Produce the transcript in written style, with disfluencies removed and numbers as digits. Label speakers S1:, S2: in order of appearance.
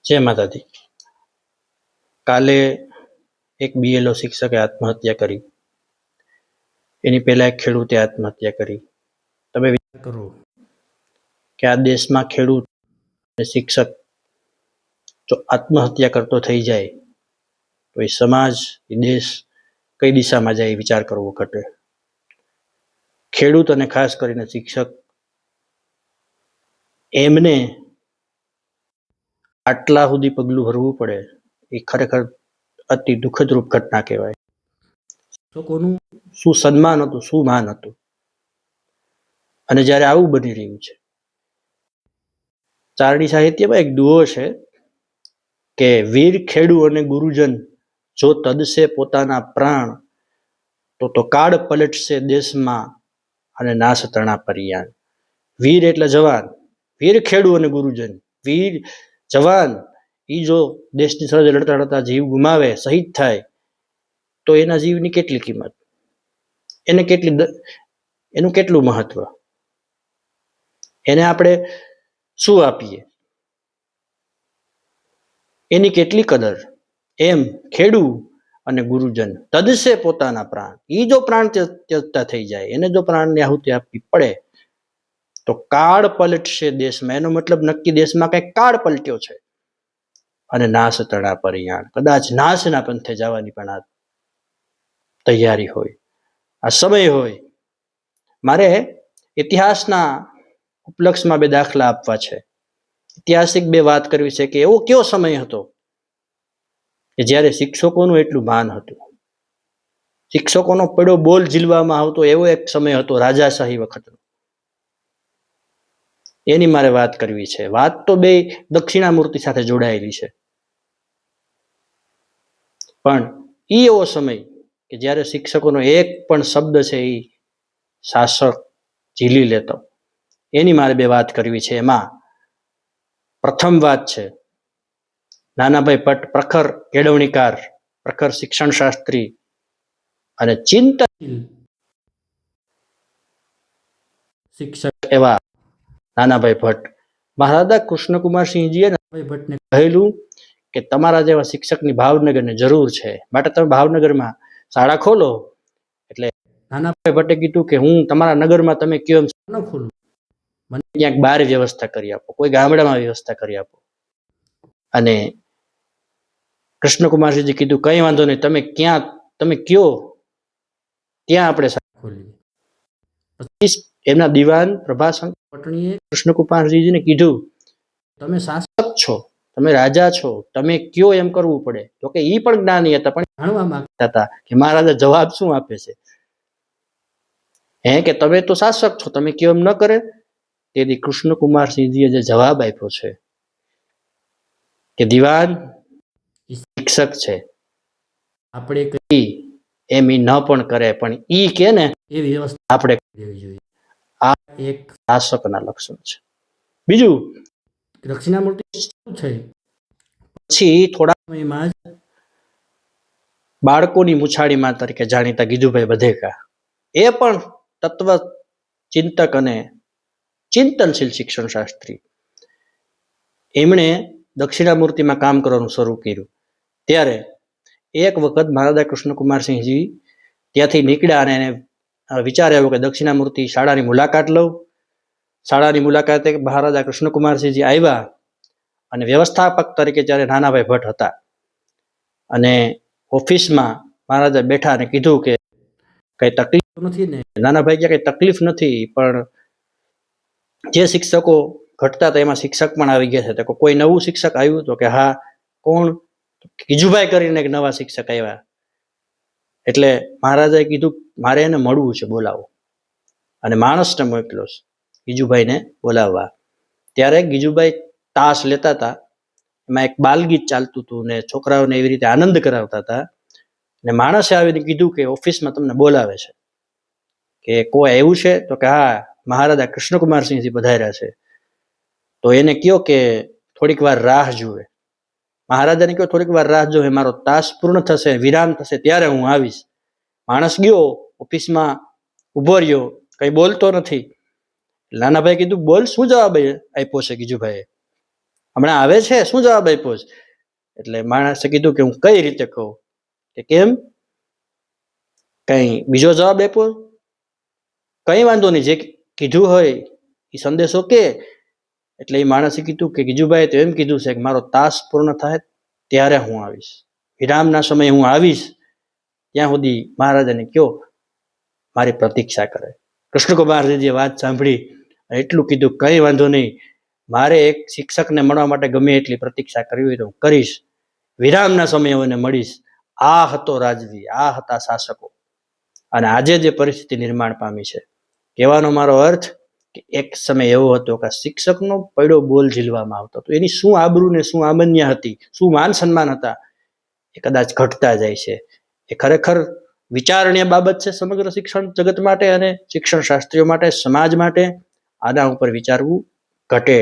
S1: જય માતાજી. કાલે એક બીએલઓ શિક્ષકે આત્મહત્યા કરી. એની પહેલા એક ખેડૂતે આત્મહત્યા કરી. તમે વિચાર કરો કે આ દેશમાં ખેડૂત અને શિક્ષક જો આત્મહત્યા કરતો થઈ જાય તો એ સમાજ, એ દેશ કઈ દિશામાં જાય એ વિચાર કરવો ઘટે. ખેડૂત અને ખાસ કરીને શિક્ષક એમને આટલા સુધી પગલું ભરવું પડે એ ખરેખર અતિ દુઃખદરૂપ ઘટના કહેવાય. લોકોનું શું સન્માન હતું, શું માન હતું. અને જ્યારે આવું બની રહ્યું છે, ચારણી સાહિત્યમાં એક દુહો છે કે વીર ખેડૂ અને ગુરુજન જો તદશે પોતાના પ્રાણ તો કાળ પલટશે દેશમાં અને નાશ તણા પર્યાણ. વીર એટલે જવાન, વીર ખેડૂ અને ગુરુજન. વીર જવાન એ જો દેશની સરહદે લડતા લડતા જીવ ગુમાવે, શહીદ થાય, તો એના જીવની કેટલી કિંમત, એનું કેટલું મહત્વ, એને આપણે શું આપીએ, એની કેટલી કદર. એમ ખેડૂ અને ગુરુજન તદશે પોતાના પ્રાણ, એ જો પ્રાણ ત્યજતા થઈ જાય, એને જો પ્રાણની આહુતિ આપવી પડે તો કાળ પલટશે દેશમાં. એનો મતલબ નક્કી દેશમાં કઈ કાળ પલટ્યો છે અને નાશ તણા પરિયાણ, કદાચ નાશના પંથે જવાની પણ આ તૈયારી હોય, આ સમય હોય. મારે ઇતિહાસના ઉપલક્ષમાં બે દાખલા આપવા છે, ઐતિહાસિક બે વાત કરવી છે કે એવો કયો સમય હતો કે જ્યારે શિક્ષકોનું એટલું માન હતું, શિક્ષકોનો પડો બોલ ઝીલવામાં આવતો એવો એક સમય હતો રાજાશાહી વખતનો. એની મારે વાત કરવી છે. વાત તો બે દક્ષિણામૂર્તિ સાથે જોડાયેલી છે, પણ એ એવો સમય કે જ્યારે શિક્ષકોનો એક પણ શબ્દ છે એ શાસક ઝીલી લેતો. એની મારે બે વાત કરવી છે. એમાં પ્રથમ વાત છે નાનાભાઈ ભટ્ટ, પ્રખર કેળવણીકાર, પ્રખર શિક્ષણ શાસ્ત્રી અને ચિંતનશીલ શિક્ષક એવા નાનાભાઈ ભટ્ટ. મહારાજા કૃષ્ણકુમારસિંહજીએ નાનાભાઈ ભટ્ટને કહેલું કે તમારા જેવા શિક્ષકની ભાવનગરને જરૂર છે, માટે તમે ભાવનગરમાં શાળા ખોલો. એટલે નાનાભાઈ ભટ્ટે કીધું કે હું તમારા નગરમાં તમે કયો એમ ન ખોલું, મને ક્યાંક બહાર વ્યવસ્થા કરી આપો, કોઈ ગામડામાં વ્યવસ્થા કરી આપો. અને કૃષ્ણકુમારસિંહજી કીધું કઈ વાંધો નહીં, તમે કયો ત્યાં આપણે શાળા ખોલીએ. પછી એમના દિવાન પ્રભાશંકર પટણીએ કૃષ્ણકુમારસિંહજીને કીધું તમે શાસક છો, તમે રાજા છો, તમે કયો એમ કરવું પડે. તો કે એ પણ જ્ઞાની હતા, પણ જાણવા માંગતા હતા કે મહારાજા જવાબ શું આપે છે. કે તમે તો શાસક છો, તમે કયો એમ ન કરે. તેથી કૃષ્ણકુમારસિંહજીએ જે જવાબ આપ્યો છે કે દિવાન શિક્ષક છે, આપણે કઈ એમ ઈ ન પણ કરે, પણ ઈ કે ને એ વ્યવસ્થા આપણે કરવી જોઈએ. આ એક શાસકના લક્ષણ છે. બીજું, દક્ષિણામૂર્તિ શું છે, પછી થોડા સમયમાં જ બાળકોની મુછાળીમાં તરીકે જાણીતા ગીજુભાઈ બધેકા, એ પણ તત્વ ચિંતક અને ચિંતનશીલ શિક્ષણ શાસ્ત્રી. એમણે દક્ષિણામૂર્તિમાં કામ કરવાનું શરૂ કર્યું. ત્યારે એક વખત મહારાજા કૃષ્ણકુમારસિંહજી ત્યાંથી નીકળ્યા અને એને વિચાર આવ્યો કે દક્ષિણામૂર્તિ શાળાની મુલાકાત લઉં. શાળાની મુલાકાતે મહારાજા કૃષ્ણકુમારસિંહજી આવ્યા અને વ્યવસ્થાપક તરીકે જ્યારે નાનાભાઈ ભટ્ટ હતા અને ઓફિસમાં મહારાજા બેઠા અને કીધું કે કઈ તકલીફ નથી ને. નાનાભાઈ કે કઈ તકલીફ નથી, પણ જે શિક્ષકો ઘટતા હતા એમાં શિક્ષક પણ આવી ગયા છે. તો કોઈ નવું શિક્ષક આવ્યું? તો કે હા. કોણ? ગીજુભાઈ કરીને એક નવા શિક્ષક આવ્યા. એટલે મહારાજાએ કીધું મારે એને મળવું છે, બોલાવો. અને માણસને મોકલ્યો ગીજુભાઈને બોલાવવા. ત્યારે ગીજુભાઈ તાશ લેતા હતા, એમાં એક બાલગીત ચાલતું હતું ને છોકરાઓને એવી રીતે આનંદ કરાવતા હતા. ને માણસે આવીને કીધું કે ઓફિસમાં તમને બોલાવે છે. કે કોઈ આવ્યું છે? તો કે હા, મહારાજા કૃષ્ણકુમારસિંહજી પધાર્યા છે. તો એને કયો કે થોડીક વાર રાહ જુએ. મહારાજાને કહ્યું થોડીક વાર રાહ જોવે, મારો તાસ પૂર્ણ થશે, વિરામ થશે, ત્યારે હું આવીશ. માણસ ગયો, ઓફિસમાં ઉભો રહ્યો, કઈ બોલતો નથી. નાનાભાઈ કીધું બોલ, શું જવાબ આપ્યો છે ગીજુભાઈએ? હમણાં આવે છે, શું જવાબ આપ્યો છે? એટલે માણસે કીધું કે હું કઈ રીતે કહું, કે કેમ, કઈ બીજો જવાબ આપ્યો? કઈ વાંધો નહીં, જે કીધું હોય એ સંદેશો કે. એટલે એ માણસે કીધું કે ગીજુભાઈ તો એમ કીધું છે કે મારો તાસ પૂર્ણ થાય ત્યારે હું આવીશ, વિરામના સમયે હું આવીશ, ત્યાં સુધી મહારાજાને કયો મારી પ્રતીક્ષા કરે. કૃષ્ણકુમારજીએ વાત સાંભળી, એટલું કીધું કઈ વાંધો નહીં, મારે એક શિક્ષકને મળવા માટે ગમે એટલી પ્રતીક્ષા કરવી હોય તો હું કરીશ, વિરામના સમયે મને મળીશ. આ હતો રાજવી, આ હતા શાસકો. અને આજે જે પરિસ્થિતિ નિર્માણ પામી છે, કહેવાનો મારો અર્થ કે એક સમય એવો હતો કે શિક્ષકનો પડ્યો બોલ ઝીલવામાં આવતો હતો. એની શું આબરૂ ને શું આમન્ય હતી, શું માન સન્માન હતા, એ કદાચ ઘટતા જાય છે. એ ખરેખર વિચારણીય બાબત છે સમગ્ર શિક્ષણ જગત માટે અને શિક્ષણ શાસ્ત્રીઓ માટે, સમાજ માટે. આના ઉપર વિચારવું ઘટે